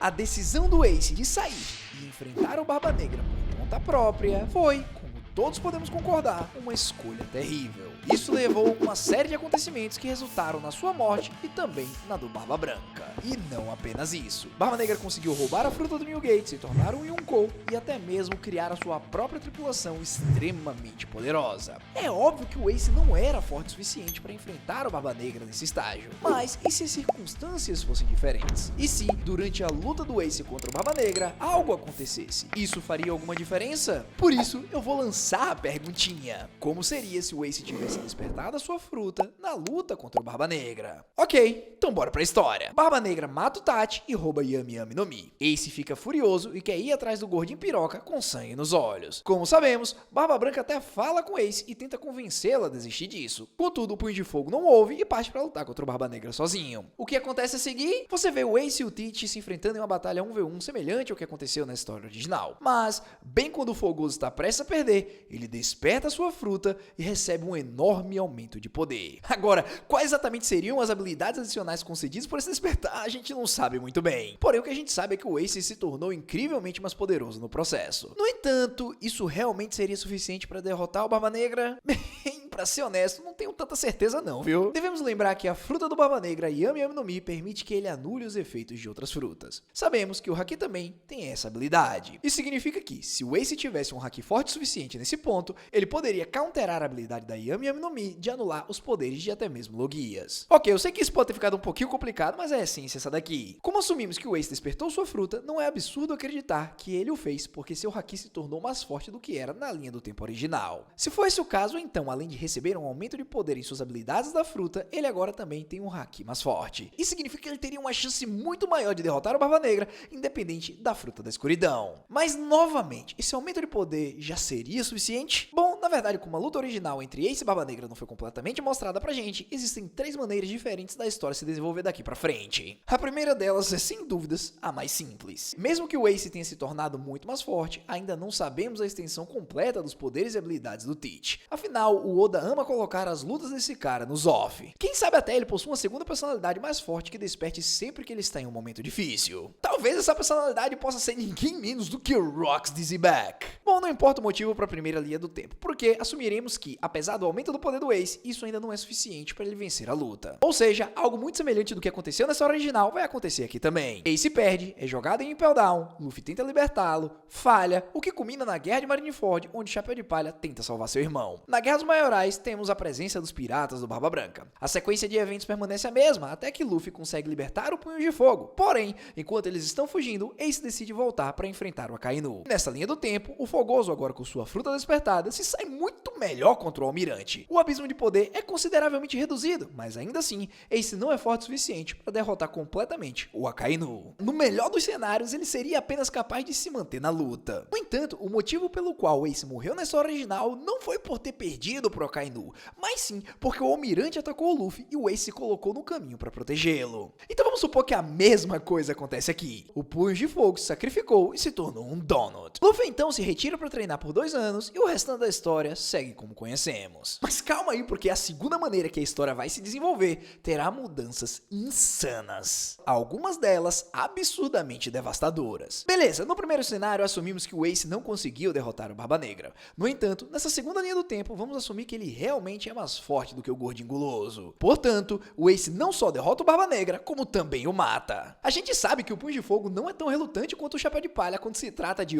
A decisão do Ace de sair e enfrentar o Barba Negra por conta própria foi, como todos podemos concordar, uma escolha terrível. Isso levou a uma série de acontecimentos que resultaram na sua morte e também na do Barba Branca. E não apenas isso. Barba Negra conseguiu roubar a fruta do Newgate, se tornar um Yonkou e até mesmo criar a sua própria tripulação extremamente poderosa. É óbvio que o Ace não era forte o suficiente para enfrentar o Barba Negra nesse estágio. Mas e se as circunstâncias fossem diferentes? E se, durante a luta do Ace contra o Barba Negra, algo acontecesse? Isso faria alguma diferença? Por isso, eu vou lançar a perguntinha. Como seria se o Ace tivesse despertado a sua fruta na luta contra o Barba Negra? Ok, então bora pra história. Barba Negra mata o Tachi e rouba Yami Yami no Mi. Ace fica furioso e quer ir atrás do gordinho piroca com sangue nos olhos. Como sabemos, Barba Branca até fala com Ace e tenta convencê-la a desistir disso. Contudo, o Punho de Fogo não ouve e parte pra lutar contra o Barba Negra sozinho. O que acontece a seguir? Você vê o Ace e o Teach se enfrentando em uma batalha 1v1 semelhante ao que aconteceu na história original. Mas, bem quando o Fogoso está prestes a perder, ele desperta sua fruta e recebe um enorme aumento de poder. Agora, quais exatamente seriam as habilidades adicionais concedidas por esse despertar, a gente não sabe muito bem. Porém, o que a gente sabe é que o Ace se tornou incrivelmente mais poderoso no processo. No entanto, isso realmente seria suficiente para derrotar o Barba Negra? Bem, pra ser honesto, não tenho tanta certeza não, viu? Devemos lembrar que a fruta do Barba Negra, Yami Yami no Mi, permite que ele anule os efeitos de outras frutas. Sabemos que o Haki também tem essa habilidade. Isso significa que, se o Ace tivesse um Haki forte o suficiente nesse ponto, ele poderia counterar a habilidade da Yami Yami no Mi de anular os poderes de até mesmo Logias. Ok, eu sei que isso pode ter ficado um pouquinho complicado, mas é a essência essa daqui. Como assumimos que o Ace despertou sua fruta, não é absurdo acreditar que ele o fez porque seu Haki se tornou mais forte do que era na linha do tempo original. Se for esse o caso, então, além de receber um aumento de poder em suas habilidades da fruta, ele agora também tem um Haki mais forte. Isso significa que ele teria uma chance muito maior de derrotar o Barba Negra, independente da fruta da escuridão. Mas, novamente, esse aumento de poder já seria suficiente? Bom, na verdade, como a luta original entre Ace e Barba Negra não foi completamente mostrada pra gente, existem 3 maneiras diferentes da história se desenvolver daqui pra frente. A primeira delas é, sem dúvidas, a mais simples. Mesmo que o Ace tenha se tornado muito mais forte, ainda não sabemos a extensão completa dos poderes e habilidades do Teach. Afinal, o Oda ama colocar as lutas desse cara nos off. Quem sabe até ele possui uma segunda personalidade mais forte que desperte sempre que ele está em um momento difícil. Talvez essa personalidade possa ser ninguém menos do que Rocks Dizzyback. Bom, não importa o motivo para a primeira linha do tempo, porque assumiremos que, apesar do aumento do poder do Ace, isso ainda não é suficiente para ele vencer a luta. Ou seja, algo muito semelhante do que aconteceu na história original vai acontecer aqui também. Ace perde, é jogado em Impel Down, Luffy tenta libertá-lo, falha, o que culmina na Guerra de Marineford, onde Chapéu de Palha tenta salvar seu irmão. Na Guerra dos Maiorais, temos a presença dos piratas do Barba Branca. A sequência de eventos permanece a mesma, até que Luffy consegue libertar o Punho de Fogo. Porém, enquanto eles estão fugindo, Ace decide voltar para enfrentar o Akainu. Nessa linha do tempo, o Fogoso, agora com sua fruta despertada, se sai muito melhor contra o Almirante. O abismo de poder é consideravelmente reduzido, mas ainda assim, Ace não é forte o suficiente para derrotar completamente o Akainu. No melhor dos cenários, ele seria apenas capaz de se manter na luta. No entanto, o motivo pelo qual Ace morreu na história original não foi por ter perdido pro Akainu, mas sim porque o Almirante atacou o Luffy e o Ace se colocou no caminho para protegê-lo. Então vamos supor que a mesma coisa acontece aqui. O Punho de Fogo se sacrificou e se tornou um Donut. Luffy então se retira para treinar por 2 anos e o restante da história segue como conhecemos. Mas calma aí, porque a segunda maneira que a história vai se desenvolver terá mudanças insanas. Algumas delas absurdamente devastadoras. Beleza, no primeiro cenário assumimos que o Ace não conseguiu derrotar o Barba Negra. No entanto, nessa segunda linha do tempo, vamos assumir que ele realmente é mais forte do que o gordinho guloso. Portanto, o Ace não só derrota o Barba Negra, como também o mata. A gente sabe que o Punho de Fogo não é tão relutante quanto o Chapéu de Palha quando se trata de,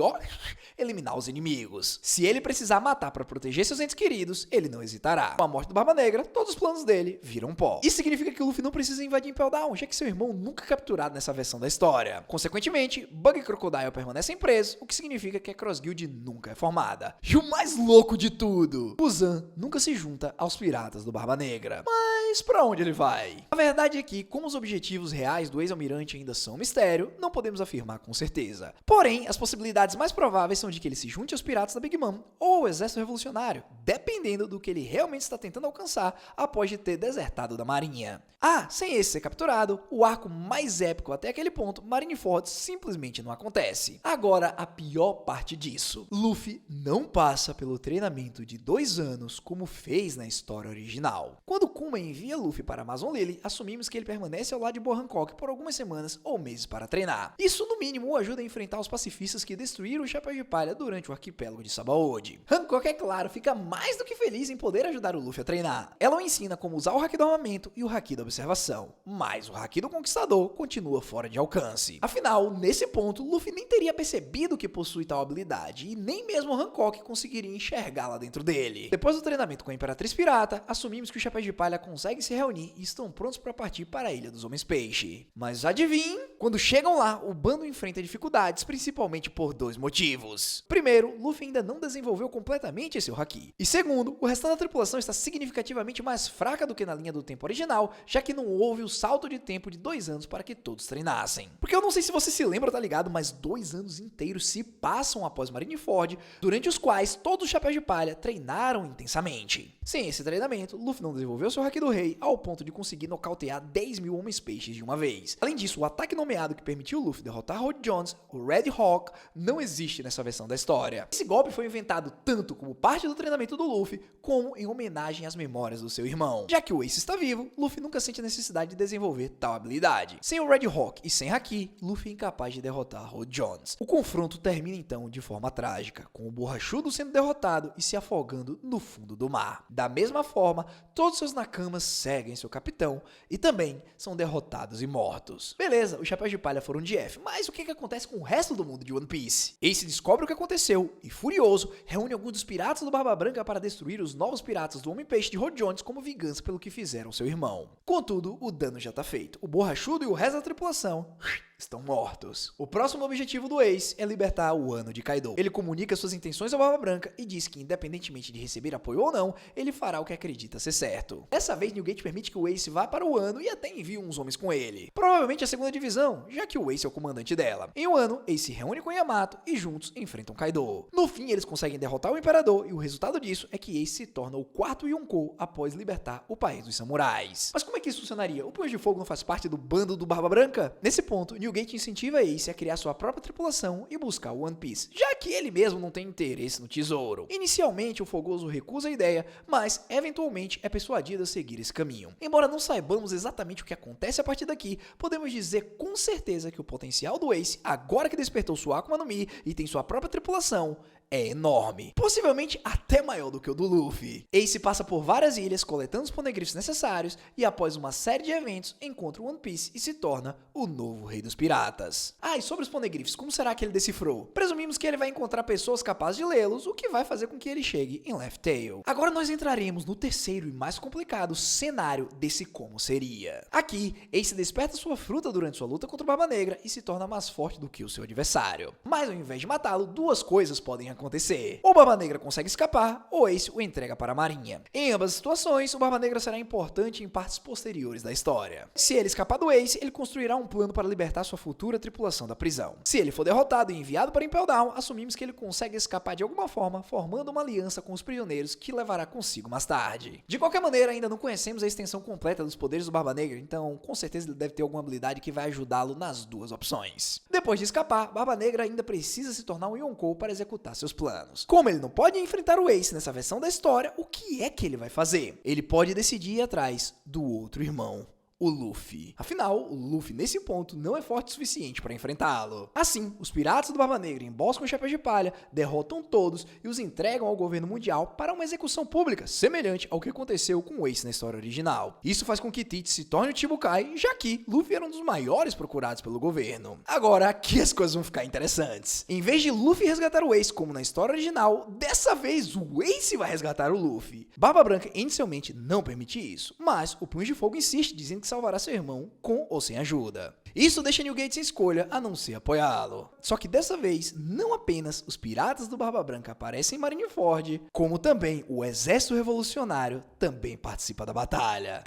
eliminar os inimigos. Se ele precisar matar para proteger seus entes queridos, ele não hesitará. Com a morte do Barba Negra, todos os planos dele viram pó. Isso significa que o Luffy não precisa invadir Impel Down, já que seu irmão nunca é capturado nessa versão da história. Consequentemente, Bug e Crocodile permanecem presos, o que significa que a Cross Guild nunca é formada. E o mais louco de tudo, Muzan nunca se junta aos piratas do Barba Negra. Mas pra onde ele vai? A verdade é que, como os objetivos reais do ex-almirante ainda são um mistério, não podemos afirmar com certeza. Porém, as possibilidades mais prováveis são de que ele se junte aos piratas da Big Mom ou ao exército revolucionário, dependendo do que ele realmente está tentando alcançar após de ter desertado da marinha. Sem esse ser capturado, o arco mais épico até aquele ponto, Marineford, simplesmente não acontece. Agora, a pior parte disso. Luffy não passa pelo treinamento de 2 anos como fez na história original. Quando Kuma envia Luffy para Amazon Lily, assumimos que ele permanece ao lado de Boa Hancock por algumas semanas ou meses para treinar. Isso, no mínimo, o ajuda a enfrentar os pacifistas que destruíram o Chapéu de Palha durante o arquipélago de Sabaody. Hancock, é claro, fica mais do que feliz em poder ajudar o Luffy a treinar. Ela o ensina como usar o Haki do armamento e o Haki da observação, mas o Haki do Conquistador continua fora de alcance. Afinal, nesse ponto, Luffy nem teria percebido que possui tal habilidade e nem mesmo Hancock conseguiria enxergá-la dentro dele. Depois do treinamento com a Imperatriz Pirata, assumimos que os Chapéus de Palha conseguem se reunir e estão prontos para partir para a Ilha dos Homens Peixe. Mas adivinhe, quando chegam lá, o bando enfrenta dificuldades, principalmente por 2 motivos. Primeiro, Luffy ainda não desenvolveu completamente seu Haki. E segundo, o restante da tripulação está significativamente mais fraca do que na linha do tempo original, já que não houve o salto de tempo de 2 anos para que todos treinassem. Porque eu não sei se você se lembra, tá ligado? Mas 2 anos inteiros se passam após Marineford, durante os quais todos os Chapéus de Palha treinaram intensamente. Sem esse treinamento, Luffy não desenvolveu seu Haki do Rei ao ponto de conseguir nocautear 10.000 homens peixes de uma vez. Além disso, o ataque nomeado que permitiu Luffy derrotar Rod Jones, o Red Hawk, não existe nessa versão da história. Esse golpe foi inventado tanto como parte do treinamento do Luffy, como em homenagem às memórias do seu irmão. Já que o Ace está vivo, Luffy nunca sente a necessidade de desenvolver tal habilidade. Sem o Red Hawk e sem Haki, Luffy é incapaz de derrotar Rod Jones. O confronto termina então de forma trágica, com o Borrachudo sendo derrotado e se afogando no fundo do mar. Da mesma forma, todos seus Nakamas seguem seu capitão e também são derrotados e mortos. Beleza, os Chapéus de Palha foram de F, mas o que acontece com o resto do mundo de One Piece? Ace descobre o que aconteceu e, furioso, reúne alguns dos piratas do Barba Branca para destruir os novos piratas do Homem-Peixe de Rod Jones como vingança pelo que fizeram seu irmão. Contudo, o dano já tá feito. O Borrachudo e o resto da tripulação estão mortos. O próximo objetivo do Ace é libertar o Wano de Kaido. Ele comunica suas intenções ao Barba Branca e diz que, independentemente de receber apoio ou não, ele fará o que acredita ser certo. Dessa vez, Newgate permite que o Ace vá para o Wano e até envia uns homens com ele. Provavelmente a segunda divisão, já que o Ace é o comandante dela. Em Wano, Ace se reúne com Yamato e juntos enfrentam Kaido. No fim, eles conseguem derrotar o Imperador e o resultado disso é que Ace se torna o 4º Yonkou após libertar o país dos samurais. Mas como é que isso funcionaria? O Punho de Fogo não faz parte do bando do Barba Branca? Nesse ponto, Newgate incentiva Ace a criar sua própria tripulação e buscar o One Piece, já que ele mesmo não tem interesse no tesouro. Inicialmente, o Fogoso recusa a ideia, mas eventualmente é persuadido a seguir esse caminho. Embora não saibamos exatamente o que acontece a partir daqui, podemos dizer com certeza que o potencial do Ace, agora que despertou sua Akuma no Mi e tem sua própria tripulação, é enorme, possivelmente até maior do que o do Luffy. Ace passa por várias ilhas coletando os poneglyphs necessários e após uma série de eventos encontra o One Piece e se torna o novo rei dos piratas. E sobre os poneglyphs, como será que ele decifrou? Presumimos que ele vai encontrar pessoas capazes de lê-los, o que vai fazer com que ele chegue em Laugh Tale. Agora nós entraremos no terceiro e mais complicado cenário desse como seria. Aqui, Ace desperta sua fruta durante sua luta contra o Barba Negra e se torna mais forte do que o seu adversário. Mas ao invés de matá-lo, duas coisas podem acontecer. Ou o Barba Negra consegue escapar, ou Ace o entrega para a marinha. Em ambas as situações, o Barba Negra será importante em partes posteriores da história. Se ele escapar do Ace, ele construirá um plano para libertar sua futura tripulação da prisão. Se ele for derrotado e enviado para Impel Down, assumimos que ele consegue escapar de alguma forma, formando uma aliança com os prisioneiros que levará consigo mais tarde. De qualquer maneira, ainda não conhecemos a extensão completa dos poderes do Barba Negra, então com certeza ele deve ter alguma habilidade que vai ajudá-lo nas duas opções. Depois de escapar, Barba Negra ainda precisa se tornar um Yonkou para executar seus planos. Como ele não pode enfrentar o Ace nessa versão da história, o que é que ele vai fazer? Ele pode decidir ir atrás do outro irmão, o Luffy. Afinal, o Luffy nesse ponto não é forte o suficiente para enfrentá-lo. Assim, os piratas do Barba Negra emboscam o Chapéu de Palha, derrotam todos e os entregam ao governo mundial para uma execução pública, semelhante ao que aconteceu com o Ace na história original. Isso faz com que Tite se torne o Chibukai, já que Luffy era um dos maiores procurados pelo governo. Agora, aqui as coisas vão ficar interessantes. Em vez de Luffy resgatar o Ace como na história original, dessa vez o Ace vai resgatar o Luffy. Barba Branca inicialmente não permite isso, mas o Punho de Fogo insiste, dizendo que que salvará seu irmão com ou sem ajuda. Isso deixa Newgate sem escolha a não ser apoiá-lo. Só que dessa vez, não apenas os piratas do Barba Branca aparecem em Marineford, como também o exército revolucionário também participa da batalha.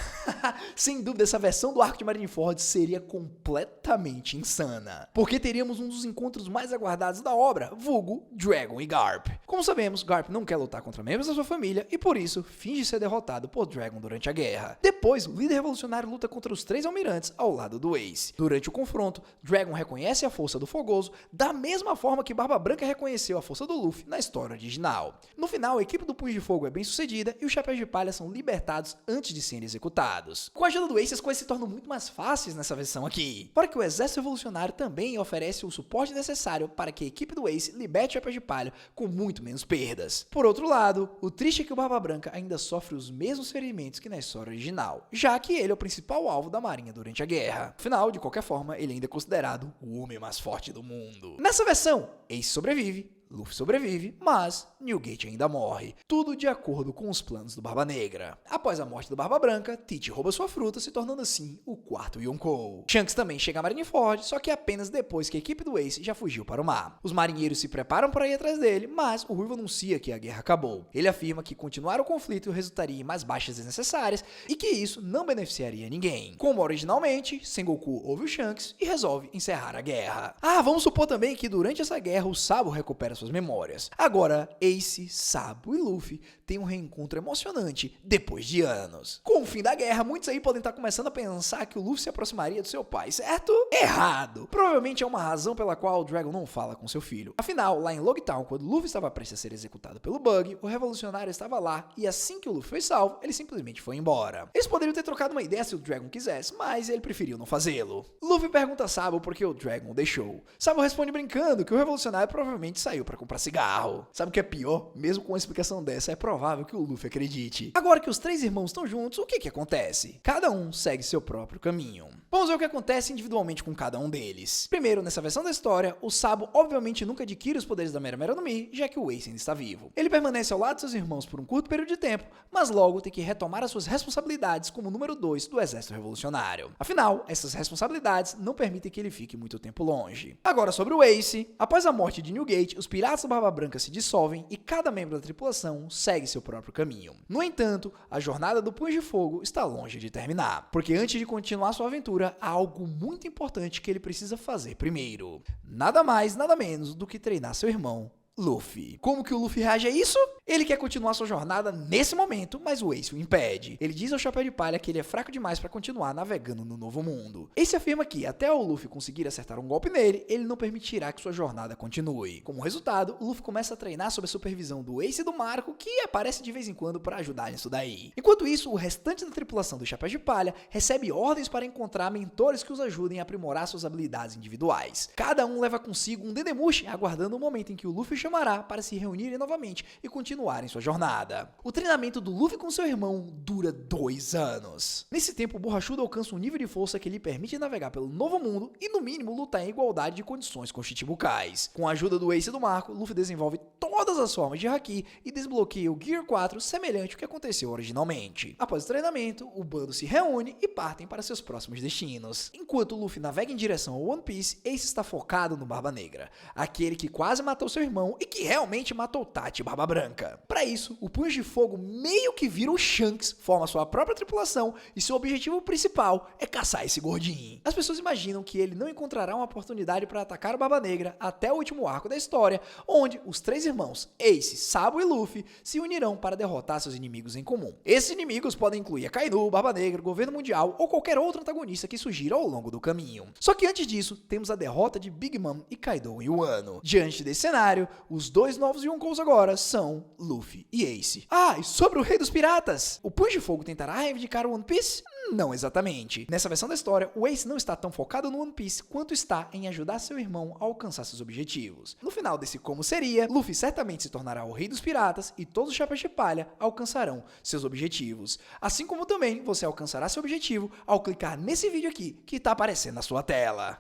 Sem dúvida, essa versão do arco de Marineford seria completamente insana, porque teríamos um dos encontros mais aguardados da obra, vulgo Dragon e Garp. Como sabemos, Garp não quer lutar contra membros da sua família e por isso finge ser derrotado por Dragon durante a guerra. Depois, o líder revolucionário luta contra os 3 almirantes ao lado do Ace. Durante o confronto, Dragon reconhece a força do Fogoso da mesma forma que Barba Branca reconheceu a força do Luffy na história original. No final, a equipe do Punho de Fogo é bem sucedida e os Chapéus de Palha são libertados antes de serem executados. Com a ajuda do Ace, as coisas se tornam muito mais fáceis nessa versão aqui, fora que o exército revolucionário também oferece o suporte necessário para que a equipe do Ace liberte os Chapéus de Palha com muito menos perdas. Por outro lado, o triste é que o Barba Branca ainda sofre os mesmos ferimentos que na história original, já que ele é o principal alvo da marinha durante a guerra. Afinal, de qualquer forma, ele ainda é considerado o homem mais forte do mundo. Nessa versão, Ace sobrevive, Luffy sobrevive, mas Newgate ainda morre. Tudo de acordo com os planos do Barba Negra. Após a morte do Barba Branca, Tite rouba sua fruta, se tornando assim o 4º Yonkou. Shanks também chega a Marineford, só que apenas depois que a equipe do Ace já fugiu para o mar. Os marinheiros se preparam para ir atrás dele, mas o Ruivo anuncia que a guerra acabou. Ele afirma que continuar o conflito resultaria em mais baixas desnecessárias e que isso não beneficiaria ninguém. Como originalmente, Sengoku ouve o Shanks e resolve encerrar a guerra. Vamos supor também que durante essa guerra o Sabo recupera suas memórias. Agora, Ace, Sabo e Luffy têm um reencontro emocionante depois de anos. Com o fim da guerra, muitos aí podem estar começando a pensar que o Luffy se aproximaria do seu pai, certo? Errado! Provavelmente é uma razão pela qual o Dragon não fala com seu filho. Afinal, lá em Logtown, quando Luffy estava prestes a ser executado pelo Bug, o revolucionário estava lá e assim que o Luffy foi salvo, ele simplesmente foi embora. Eles poderiam ter trocado uma ideia se o Dragon quisesse, mas ele preferiu não fazê-lo. Luffy pergunta a Sabo por que o Dragon o deixou. Sabo responde brincando que o revolucionário provavelmente saiu para comprar cigarro. Sabe o que é pior? Mesmo com uma explicação dessa, é provável que o Luffy acredite. Agora que os 3 irmãos estão juntos, o que acontece? Cada um segue seu próprio caminho. Vamos ver o que acontece individualmente com cada um deles. Primeiro, nessa versão da história, o Sabo obviamente nunca adquire os poderes da Mera Mera no Mi, já que o Ace ainda está vivo. Ele permanece ao lado de seus irmãos por um curto período de tempo, mas logo tem que retomar as suas responsabilidades como número 2 do exército revolucionário. Afinal, essas responsabilidades não permitem que ele fique muito tempo longe. Agora sobre o Ace, após a morte de Newgate, os piratas do Barba Branca se dissolvem e cada membro da tripulação segue seu próprio caminho. No entanto, a jornada do Punho de Fogo está longe de terminar, porque antes de continuar sua aventura, há algo muito importante que ele precisa fazer primeiro. Nada mais, nada menos do que treinar seu irmão, Luffy. Como que o Luffy reage a isso? Ele quer continuar sua jornada nesse momento, mas o Ace o impede. Ele diz ao Chapéu de Palha que ele é fraco demais para continuar navegando no Novo Mundo. Ace afirma que, até o Luffy conseguir acertar um golpe nele, ele não permitirá que sua jornada continue. Como resultado, o Luffy começa a treinar sob a supervisão do Ace e do Marco, que aparece de vez em quando para ajudar nisso daí. Enquanto isso, o restante da tripulação do Chapéu de Palha recebe ordens para encontrar mentores que os ajudem a aprimorar suas habilidades individuais. Cada um leva consigo um Dendemushi, aguardando o momento em que o Luffy chamará para se reunirem novamente e continuarem sua jornada. O treinamento do Luffy com seu irmão dura 2 anos. Nesse tempo, o Borrachudo alcança um nível de força que lhe permite navegar pelo Novo Mundo e, no mínimo, lutar em igualdade de condições com os Chichibukais. Com a ajuda do Ace e do Marco, Luffy desenvolve todas as formas de Haki e desbloqueia o Gear 4 semelhante ao que aconteceu originalmente. Após o treinamento, o bando se reúne e partem para seus próximos destinos. Enquanto Luffy navega em direção ao One Piece, Ace está focado no Barba Negra, aquele que quase matou seu irmão e que realmente matou Tati Barba Branca. Para isso, o Punho de Fogo meio que vira o Shanks, forma sua própria tripulação e seu objetivo principal é caçar esse gordinho. As pessoas imaginam que ele não encontrará uma oportunidade para atacar o Barba Negra até o último arco da história, onde os 3 irmãos, Ace, Sabo e Luffy, se unirão para derrotar seus inimigos em comum. Esses inimigos podem incluir Akainu, Barba Negra, o Governo Mundial ou qualquer outro antagonista que surgira ao longo do caminho. Só que antes disso, temos a derrota de Big Mom e Kaido em Wano. Diante desse cenário, os 2 novos Yonkous agora são Luffy e Ace. E sobre o Rei dos Piratas? O Punho de Fogo tentará reivindicar o One Piece? Não exatamente. Nessa versão da história, o Ace não está tão focado no One Piece quanto está em ajudar seu irmão a alcançar seus objetivos. No final desse como seria, Luffy certamente se tornará o Rei dos Piratas e todos os Chapéus de Palha alcançarão seus objetivos. Assim como também você alcançará seu objetivo ao clicar nesse vídeo aqui que está aparecendo na sua tela.